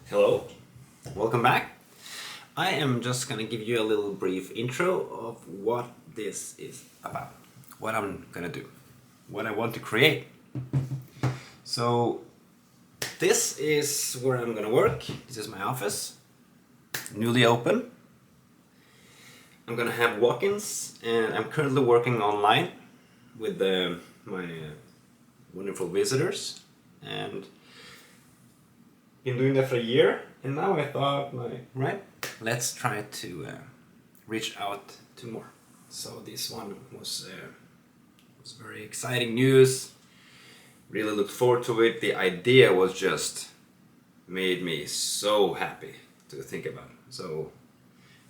Hello, welcome back. I am just gonna give you a little brief intro of what this is about, what I'm gonna do, what I want to create. So, this is where I'm gonna work. This is my office, newly open. I'm gonna have walk-ins, and I'm currently working online with my wonderful visitors, and been doing that for a year, and now I thought, let's try to reach out to more. So this one was very exciting news. Really looked forward to it. The idea was just made me so happy to think about. So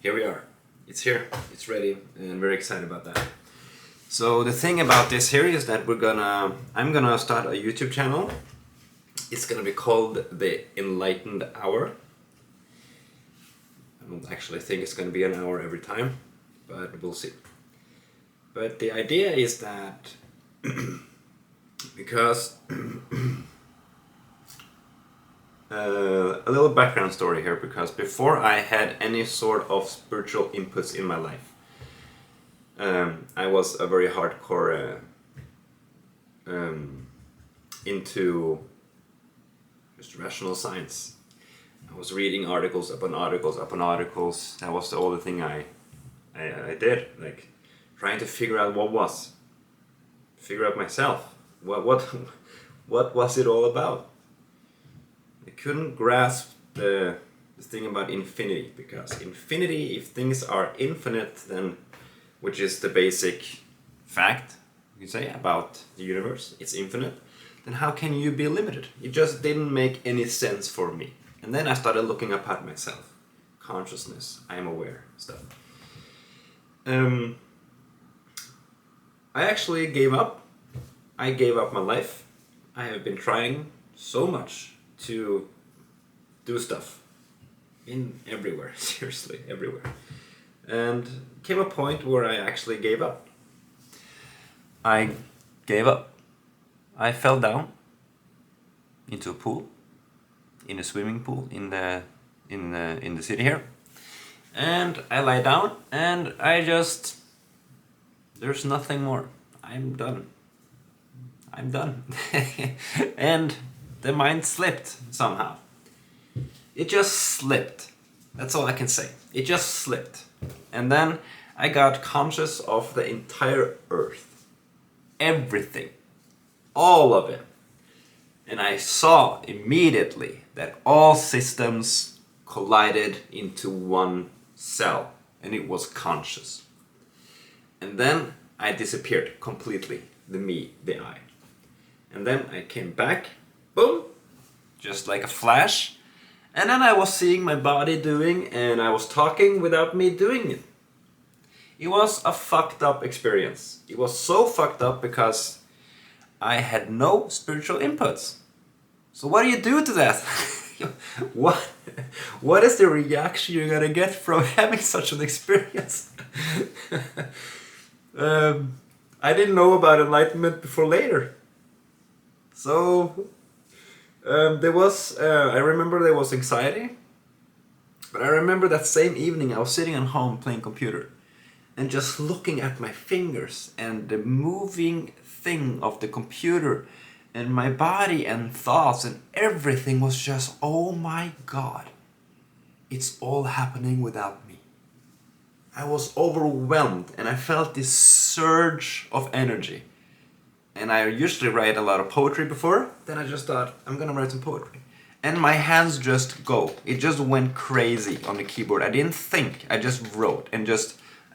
here we are. It's here. It's ready, and very excited about that. So the thing about this here is that I'm gonna start a YouTube channel. It's gonna be called the Enlightened Hour. I don't actually think it's gonna be an hour every time, but we'll see. But the idea is that because a little background story here, because before I had any sort of spiritual inputs in my life, I was a very hardcore into just rational science. I was reading articles upon articles upon articles. That was the only thing I did, like trying to figure out figure out myself. What was it all about? I couldn't grasp the thing about infinity, because infinity, if things are infinite, then, which is the basic fact you could say about the universe, it's infinite, then how can you be limited? It just didn't make any sense for me. And then I started looking up at myself. Consciousness, I am aware, stuff. I actually gave up. I gave up my life. I have been trying so much to do stuff everywhere, seriously, everywhere. And came a point where I actually gave up. I gave up. I fell down into a pool, in a swimming pool in the city here, and I lie down and there's nothing more. I'm done. And the mind slipped somehow. It just slipped. That's all I can say. It just slipped. And then I got conscious of the entire earth. Everything. All of it. And I saw immediately that all systems collided into one cell, and it was conscious. And then I disappeared completely, the I. And then I came back, boom, just like a flash, and then I was seeing my body doing, and I was talking without me doing it. It was a fucked up experience. It was so fucked up because I had no spiritual inputs. So what do you do to that? What is the reaction you're gonna get from having such an experience? I didn't know about enlightenment before later. So I remember there was anxiety, but I remember that same evening I was sitting at home playing computer and just looking at my fingers and the moving thing of the computer and my body and thoughts, and everything was just, oh my God, it's all happening without me. I was overwhelmed and I felt this surge of energy. And I usually write a lot of poetry before, then I just thought, I'm gonna write some poetry. And my hands just go. It just went crazy on the keyboard. I didn't think, I just wrote, and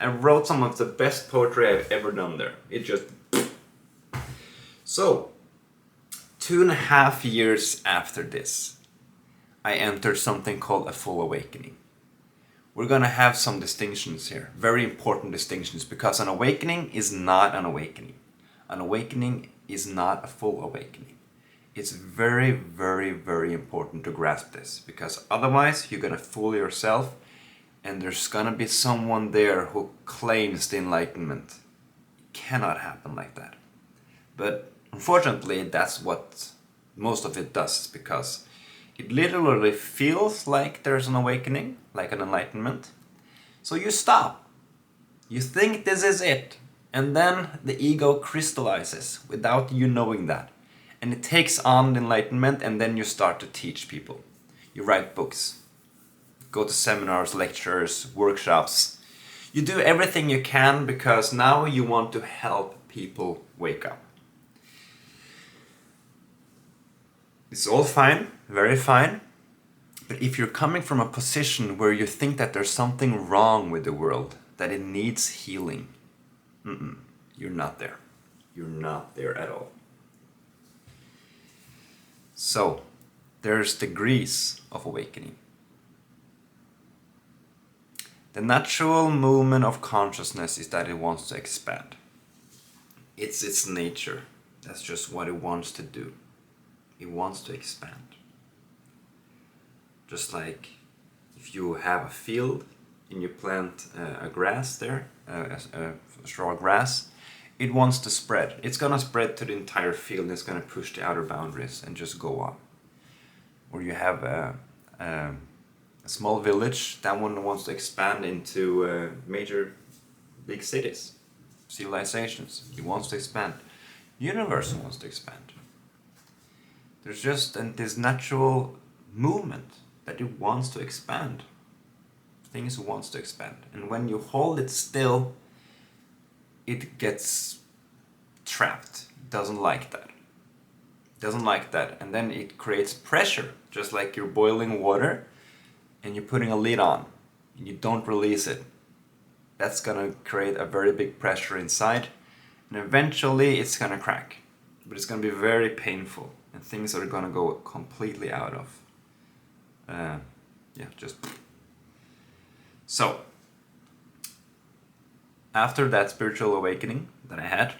I wrote some of the best poetry I've ever done there. It just... So, 2.5 years after this, I entered something called a full awakening. We're gonna have some distinctions here, very important distinctions, because an awakening is not an awakening. An awakening is not a full awakening. It's very, very, very important to grasp this, because otherwise you're gonna fool yourself, and there's gonna be someone there who claims the enlightenment. It cannot happen like that. But unfortunately, that's what most of it does, because It literally feels like there's an awakening, like an enlightenment. So you stop. You think this is it. And then the ego crystallizes without you knowing that. And it takes on the enlightenment, and then you start to teach people. You write books, go to seminars, lectures, workshops. You do everything you can because now you want to help people wake up. It's all fine, very fine. But if you're coming from a position where you think that there's something wrong with the world, that it needs healing, you're not there. You're not there at all. So, there's degrees of awakening. The natural movement of consciousness is that it wants to expand. It's its nature. That's just what it wants to do. It wants to expand. Just like if you have a field and you plant a grass there, a straw grass, it wants to spread. It's gonna spread to the entire field. It's gonna push the outer boundaries and just go on. Or you have a small village, that one wants to expand into major big cities, civilizations. It wants to expand. The universe wants to expand. There's just this natural movement that it wants to expand. Things wants to expand. And when you hold it still, it gets trapped. It doesn't like that. It doesn't like that. And then it creates pressure, just like you're boiling water and you're putting a lid on and you don't release it. That's gonna create a very big pressure inside, and eventually it's gonna crack. But it's gonna be very painful, and things are gonna go completely out of just so after that spiritual awakening that I had,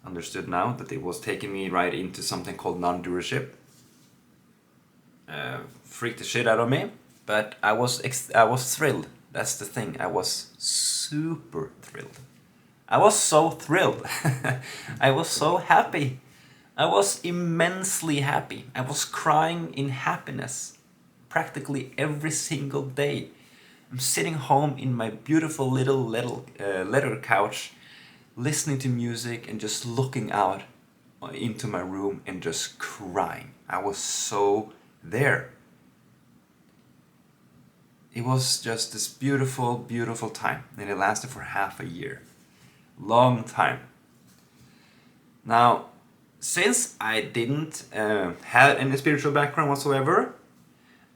understood now that it was taking me right into something called non-doership. Freaked the shit out of me, but I was thrilled. That's the thing. I was super thrilled. I was so thrilled. I was so happy. I was immensely happy. I was crying in happiness practically every single day. I'm sitting home in my beautiful little leather couch, listening to music and just looking out into my room and just crying. I was so there. It was just this beautiful, beautiful time, and it lasted for half a year. Long time. Now, since I didn't have any spiritual background whatsoever,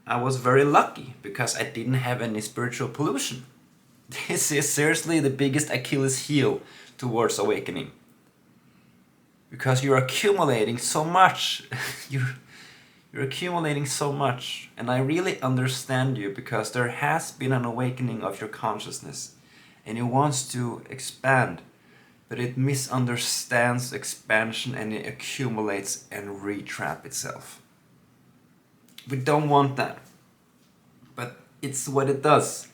I was very lucky because I didn't have any spiritual pollution. This is seriously the biggest Achilles heel towards awakening. Because you're accumulating so much. You're accumulating so much. And I really understand you, because there has been an awakening of your consciousness. And it wants to expand. But it misunderstands expansion, and it accumulates and re-trap itself. We don't want that. But it's what it does.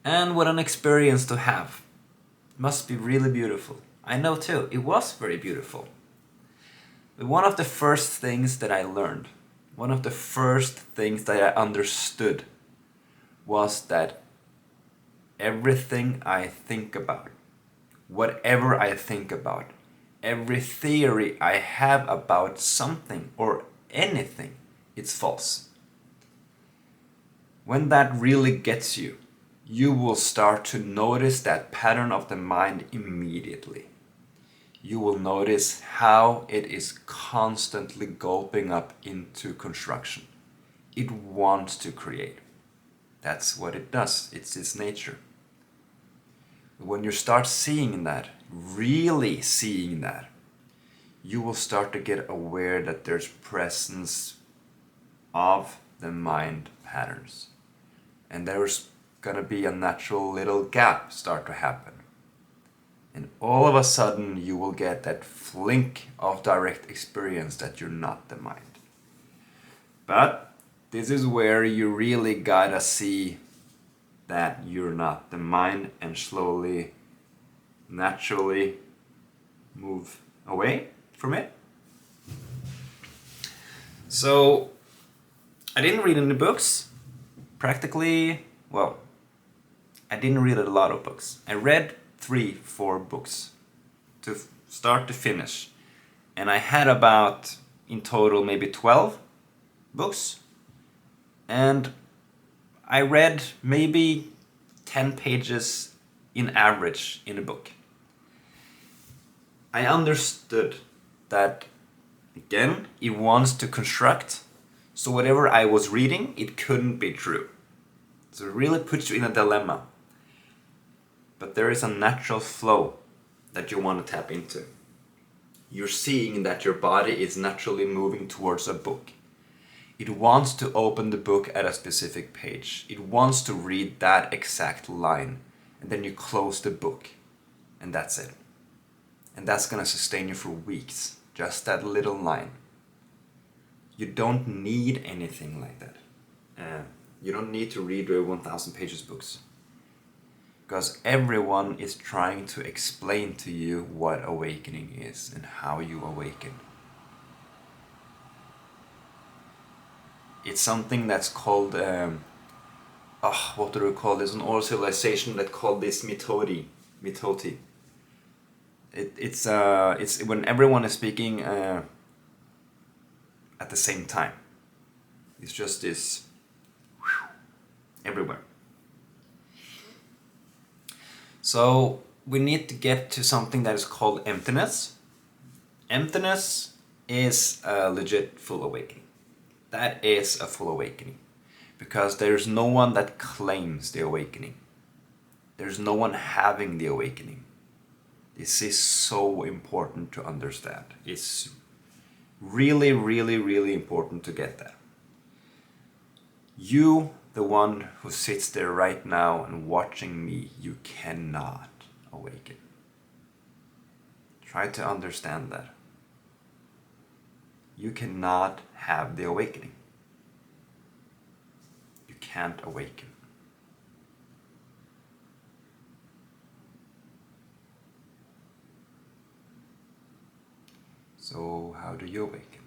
And what an experience to have. It must be really beautiful. I know too, it was very beautiful. But one of the first things that I learned, one of the first things that I understood, was that everything I think about, whatever I think about, every theory I have about something or anything, it's false. When that really gets you, you will start to notice that pattern of the mind immediately. You will notice how it is constantly gulping up into construction. It wants to create. That's what it does. It's its nature. When you start seeing that, really seeing that, you will start to get aware that there's presence of the mind patterns. And there's gonna be a natural little gap start to happen. And all of a sudden you will get that flink of direct experience that you're not the mind. But this is where you really gotta see that you're not the mind and slowly, naturally move away from it. So I didn't read any books. Practically, well, I didn't read a lot of books. I read 3-4 books to start to finish. And I had about, in total, maybe 12 books. And I read maybe 10 pages in average in a book. I understood that, again, it wants to construct. So whatever I was reading, it couldn't be true. So it really puts you in a dilemma. But there is a natural flow that you want to tap into. You're seeing that your body is naturally moving towards a book. It wants to open the book at a specific page. It wants to read that exact line. And then you close the book. And that's it. And that's going to sustain you for weeks. Just that little line. You don't need anything like that. You don't need to read 1,000 pages books. Because everyone is trying to explain to you what awakening is and how you awaken. It's something that's called, what do we call this? An oral civilization that called this mitoti. It's when everyone is speaking at the same time. It's just this everywhere. So we need to get to something that is called emptiness. Emptiness is a legit full awakening. That is a full awakening. Because there's no one that claims the awakening. There's no one having the awakening. This is so important to understand. It's really, really, really important to get that. You, the one who sits there right now and watching me, you cannot awaken. Try to understand that. You cannot have the awakening. You can't awaken. So how do you awaken?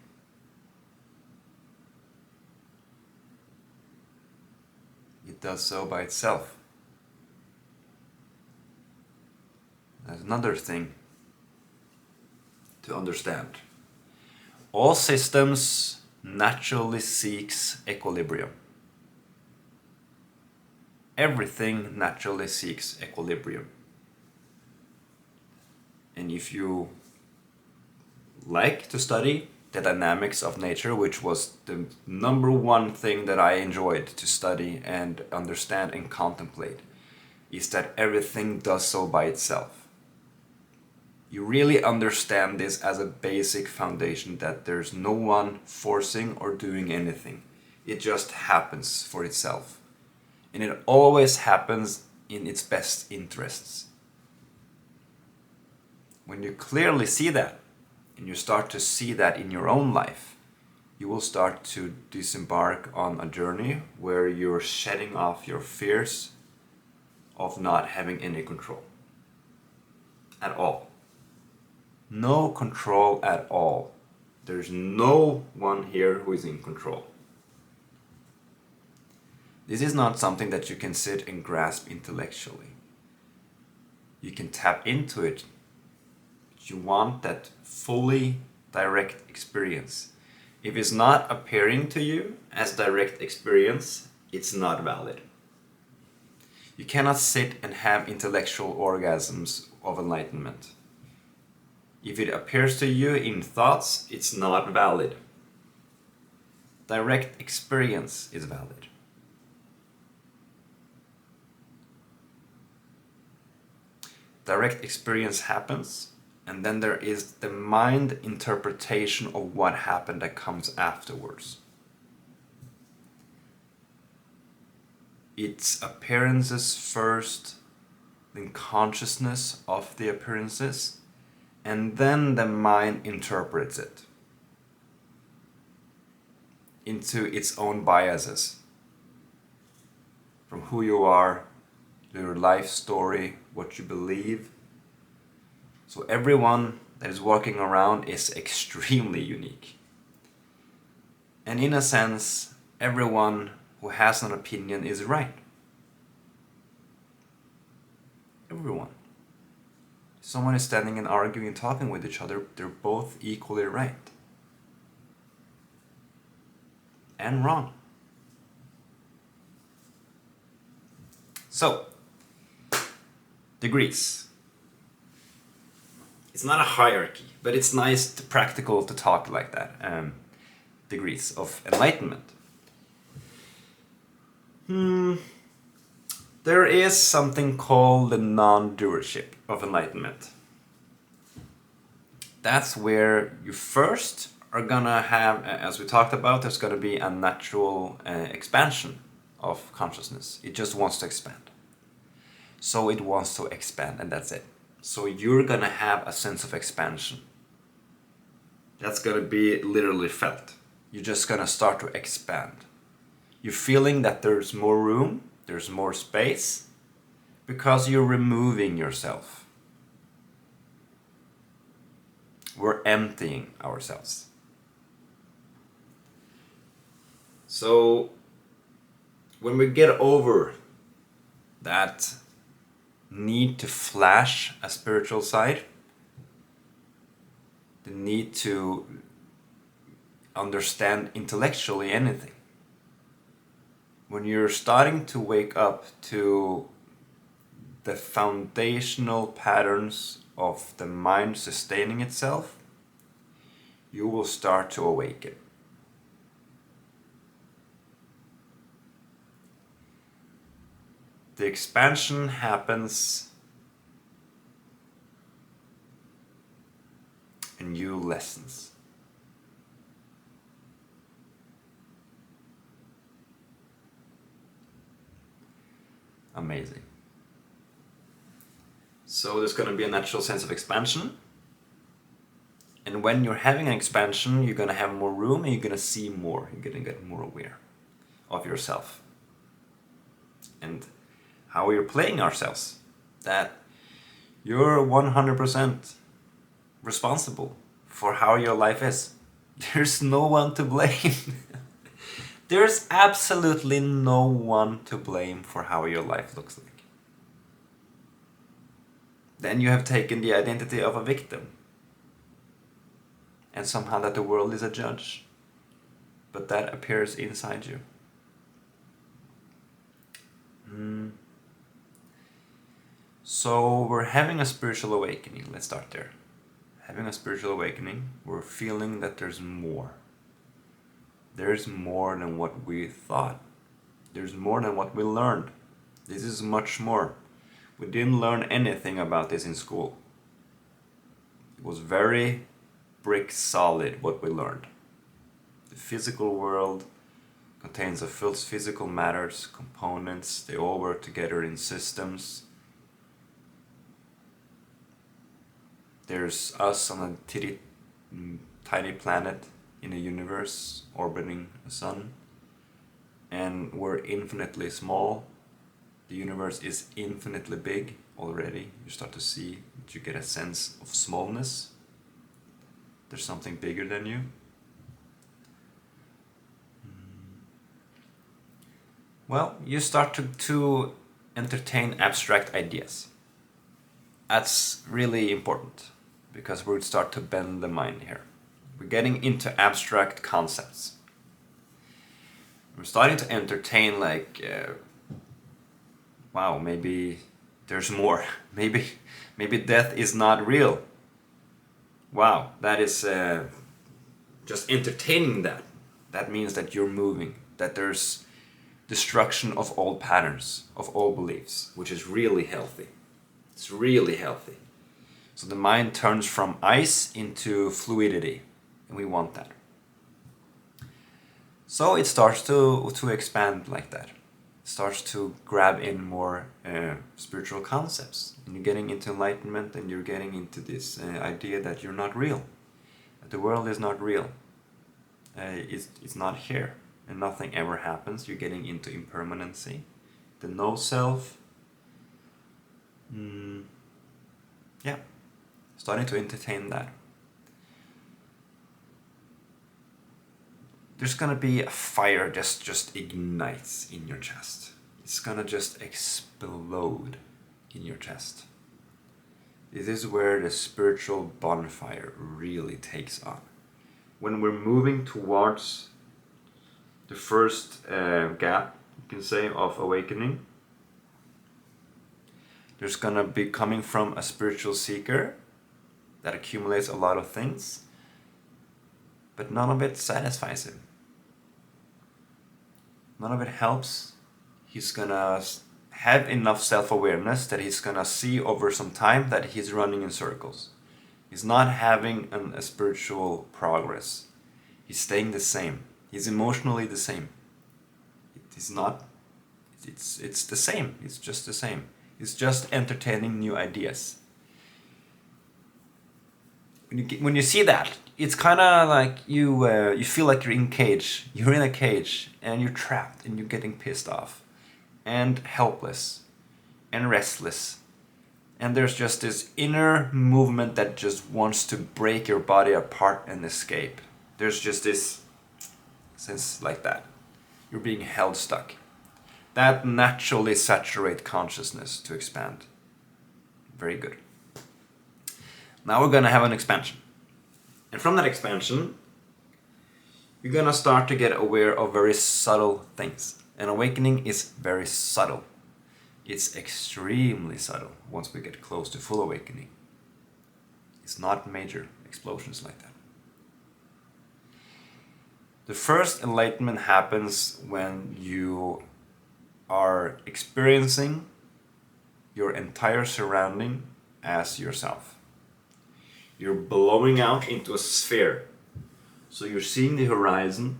It does so by itself. There's another thing to understand. All systems naturally seeks equilibrium. Everything naturally seeks equilibrium. And if you like to study the dynamics of nature, which was the number one thing that I enjoyed to study and understand and contemplate, is that everything does so by itself. You really understand this as a basic foundation, that there's no one forcing or doing anything. It just happens for itself. And it always happens in its best interests. When you clearly see that, and you start to see that in your own life, you will start to disembark on a journey where you're shedding off your fears of not having any control. At all. No control at all. There's no one here who is in control. This is not something that you can sit and grasp intellectually. You can tap into it. But you want that fully direct experience. If it's not appearing to you as direct experience, it's not valid. You cannot sit and have intellectual orgasms of enlightenment. If it appears to you in thoughts, it's not valid. Direct experience is valid. Direct experience happens, and then there is the mind interpretation of what happened that comes afterwards. It's appearances first, then consciousness of the appearances, and then the mind interprets it into its own biases. From who you are, your life story, what you believe. So everyone that is walking around is extremely unique. And in a sense, everyone who has an opinion is right. Everyone. Someone is standing and arguing and talking with each other, they're both equally right. And wrong. So, degrees. It's not a hierarchy, but it's nice, practical to talk like that. Degrees of enlightenment. There is something called the non-doership of enlightenment. That's where you first are gonna have, as we talked about, there's gonna be a natural expansion of consciousness. It just wants to expand. So it wants to expand, and that's it. So you're gonna have a sense of expansion. That's gonna be literally felt. You're just gonna start to expand. You're feeling that there's more room, there's more space, because you're removing yourself. We're emptying ourselves. So when we get over that need to flash a spiritual side, the need to understand intellectually anything, when you're starting to wake up to the foundational patterns of the mind sustaining itself, you will start to awaken. The expansion happens in new lessons. Amazing. So there's going to be a natural sense of expansion. And when you're having an expansion, you're going to have more room and you're going to see more. You're going to get more aware of yourself. And how we're playing ourselves. That you're 100% responsible for how your life is. There's no one to blame. There's absolutely no one to blame for how your life looks like. Then you have taken the identity of a victim. And somehow that the world is a judge. But that appears inside you. So we're having a spiritual awakening. Let's start there. Having a spiritual awakening, we're feeling that there's more. There's more than what we thought. There's more than what we learned. This is much more. We didn't learn anything about this in school. It was very brick solid what we learned. The physical world contains of physical matters, components, they all work together in systems. There's us on a tiny planet in a universe orbiting a sun, and we're infinitely small. The universe is infinitely big already. You start to see that you get a sense of smallness. There's something bigger than you. Well, you start to entertain abstract ideas. That's really important because we start to bend the mind here. We're getting into abstract concepts. We're starting to entertain like, wow, maybe there's more. Maybe death is not real. Wow, that is just entertaining that. That means that you're moving, that there's destruction of old patterns, of old beliefs, which is really healthy. It's really healthy. So the mind turns from ice into fluidity, and we want that. So it starts to expand like that. It starts to grab in more spiritual concepts. And you're getting into enlightenment, and you're getting into this idea that you're not real. That the world is not real. It's not here. And nothing ever happens. You're getting into impermanency. The no self. Yeah. Starting to entertain that. there's gonna be a fire just ignites in your chest. It's gonna just explode in your chest. This is where the spiritual bonfire really takes on. When we're moving towards the first gap, you can say, of awakening, there's gonna be coming from a spiritual seeker that accumulates a lot of things, but none of it satisfies him. None of it helps. He's gonna have enough self-awareness that he's gonna see over some time that he's running in circles. He's not having a spiritual progress. He's staying the same. He's emotionally the same. It's not, it's the same. It's just the same. He's just entertaining new ideas. When you see that, it's kind of like you feel like you're in cage. You're in a cage and you're trapped and you're getting pissed off and helpless and restless. And there's just this inner movement that just wants to break your body apart and escape. There's just this sense like that. You're being held stuck. That naturally saturates consciousness to expand. Very good. Now we're going to have an expansion. And from that expansion, you're going to start to get aware of very subtle things. And awakening is very subtle. It's extremely subtle once we get close to full awakening. It's not major explosions like that. The first enlightenment happens when you are experiencing your entire surrounding as yourself. You're blowing out into a sphere. So you're seeing the horizon,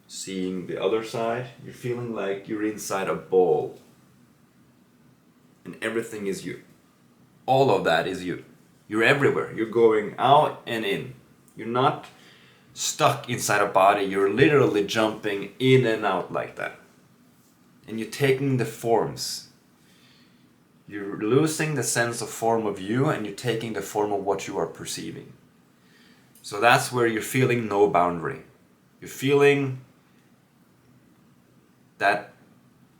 seeing the other side. You're feeling like you're inside a ball. And everything is you. All of that is you. You're everywhere. You're going out and in. You're not stuck inside a body. You're literally jumping in and out like that. And you're taking the forms. You're losing the sense of form of you and you're taking the form of what you are perceiving. So that's where you're feeling no boundary. You're feeling that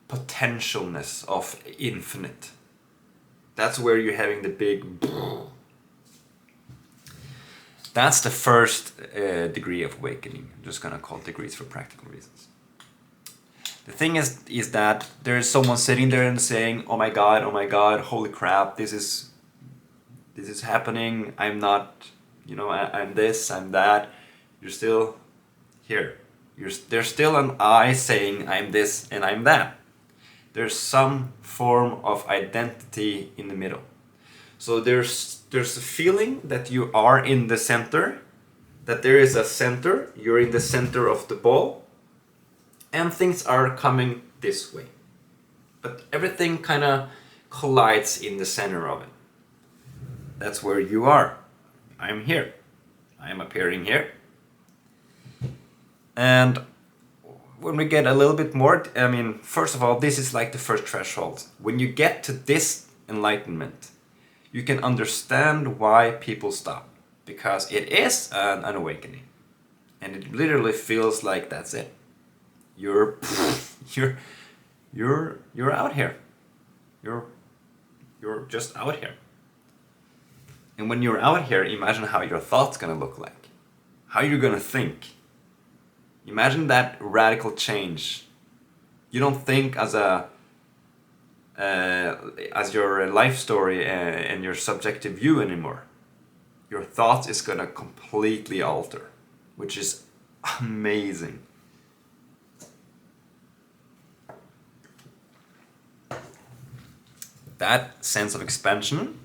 potentialness of infinite. That's where you're having the big... That's the first degree of awakening. I'm just going to call it degrees for practical reasons. The thing is that there's someone sitting there and saying, oh my god, holy crap, this is happening, I'm not, I'm this, I'm that. You're still here. There's still an I saying I'm this and I'm that. There's some form of identity in the middle. So there's a feeling that you are in the center, that there is a center, you're in the center of the ball, and things are coming this way. But everything kind of collides in the center of it. That's where you are. I'm here. I'm appearing here. And when we get a little bit more, first of all, this is like the first threshold. When you get to this enlightenment, you can understand why people stop. Because it is an awakening. And it literally feels like that's it. You're out here. You're just out here. And when you're out here, imagine how your thoughts gonna look like. How you're gonna think. Imagine that radical change. You don't think as your life story and your subjective view anymore. Your thoughts is gonna completely alter, which is amazing. That sense of expansion,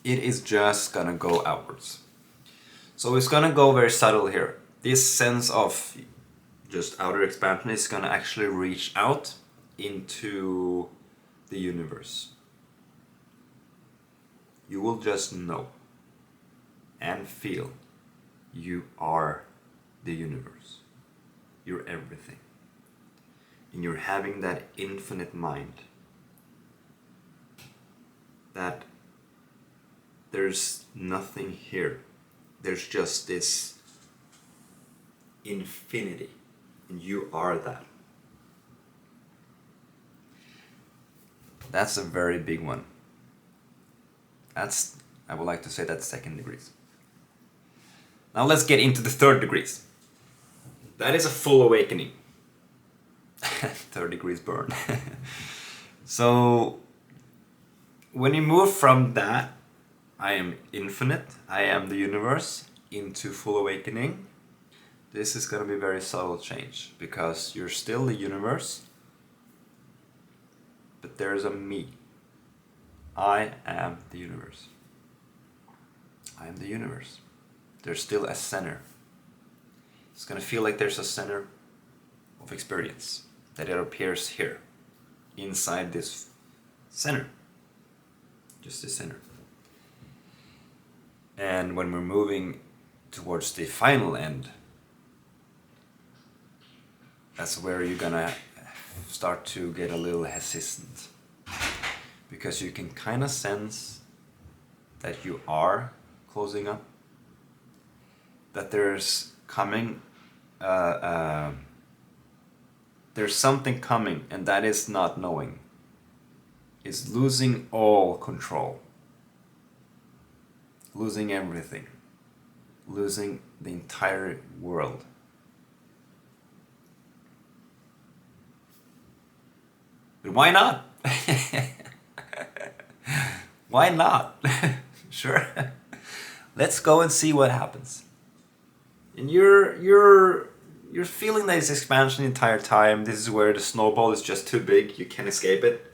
it is just gonna go outwards. So it's gonna go very subtle here. This sense of just outer expansion is gonna actually reach out into the universe. You will just know and feel you are the universe. You're everything. And you're having that infinite mind. That there's nothing here. There's just this infinity. And you are that. That's a very big one. I would like to say that's second degrees. Now let's get into the third degrees. That is a full awakening. Third degrees burn. So when you move from that, I am infinite, I am the universe, into full awakening, this is going to be a very subtle change, because you're still the universe, but there's a me. I am the universe. I am the universe. There's still a center. It's going to feel like there's a center of experience, that it appears here, inside this center. Just the center. And when we're moving towards the final end, that's where you're gonna start to get a little hesitant, because you can kind of sense that you are closing up, that there's coming there's something coming, and that is not knowing. It's losing all control, losing everything, losing the entire world. But why not? Why not? Sure. Let's go and see what happens. And you're feeling this expansion the entire time. This is where the snowball is just too big. You can't escape it.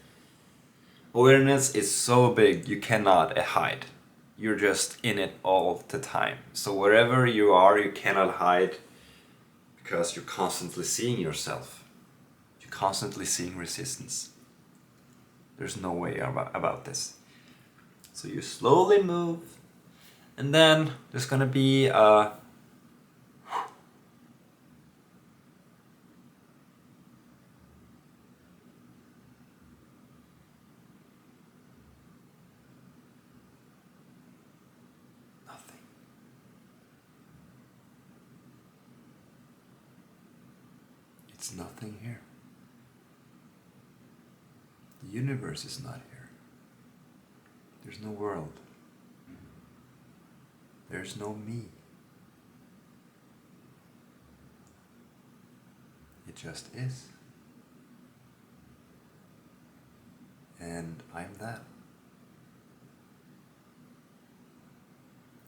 Awareness is so big you cannot hide. You're just in it all the time. So wherever you are, you cannot hide, because you're constantly seeing yourself. You're constantly seeing resistance. There's no way about this. So you slowly move, and then there's gonna be a nothing. It's nothing here. The universe is not here. There's no world. There's no me. It just is. And I'm that.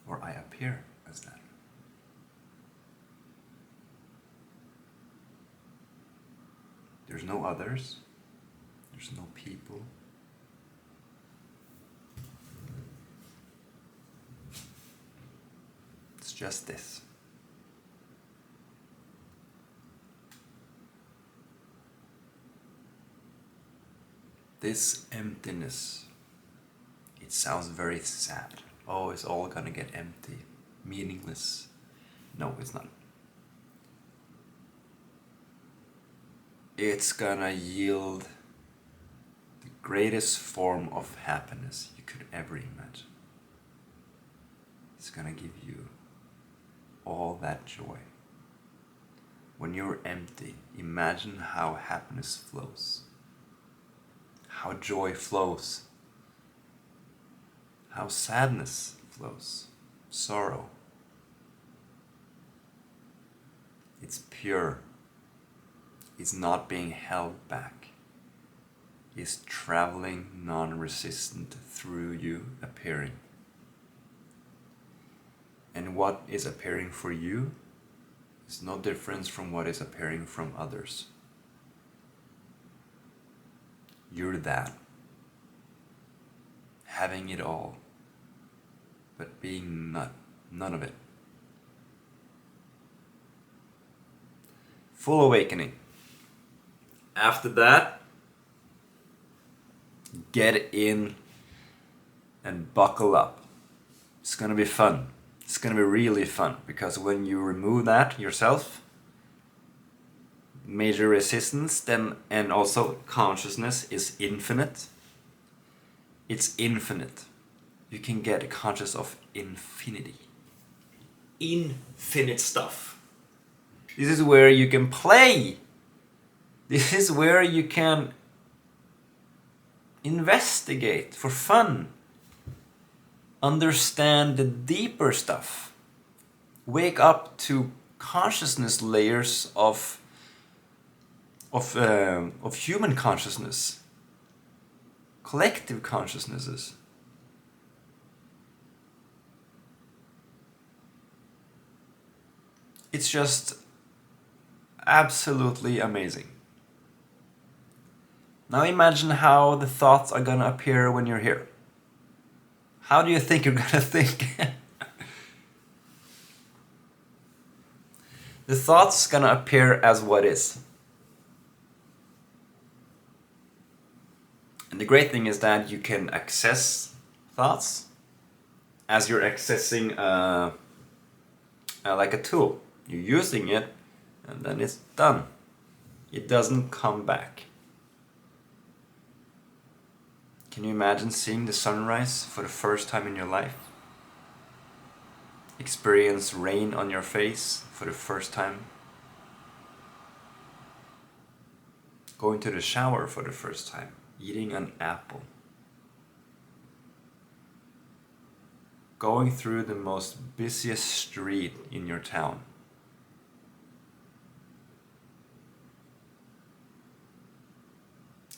Or I appear as that. There's no others. There's no people. It's just this. This emptiness, it sounds very sad. Oh, it's all gonna get empty, meaningless. No, it's not. It's gonna yield the greatest form of happiness you could ever imagine. It's gonna give you all that joy. When you're empty, imagine how happiness flows, how joy flows, how sadness flows, sorrow. It's pure. It's not being held back. It's traveling non-resistant through you, appearing. And what is appearing for you is no difference from what is appearing from others. You're that. Having it all, but being none of it. Full awakening. After that, get in and buckle up. It's gonna be fun. It's gonna be really fun, because when you remove that yourself, major resistance, then, and also consciousness is infinite. It's infinite. You can get conscious of infinity. Infinite stuff. This is where you can play. This is where you can investigate for fun. Understand the deeper stuff. Wake up to consciousness layers of human consciousness, collective consciousnesses. It's just absolutely amazing. Now imagine how the thoughts are gonna appear when you're here. How do you think you're gonna think? The thought's gonna appear as what is. And the great thing is that you can access thoughts as you're accessing like a tool. You're using it and then it's done. It doesn't come back. Can you imagine seeing the sunrise for the first time in your life? Experience rain on your face for the first time? Going to the shower for the first time? Eating an apple? Going through the most busiest street in your town?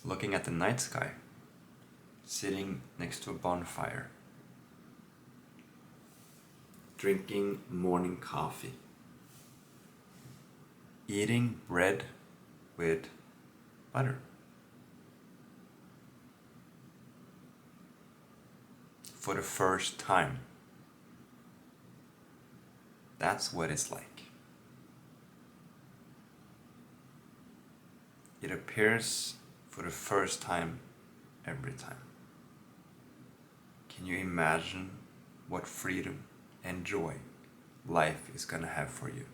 Looking at the night sky? Sitting next to a bonfire? Drinking morning coffee? Eating bread with butter? For the first time. That's what it's like. It appears for the first time every time. Can you imagine what freedom and joy life is gonna have for you?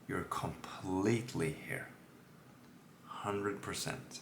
You're completely here, 100%.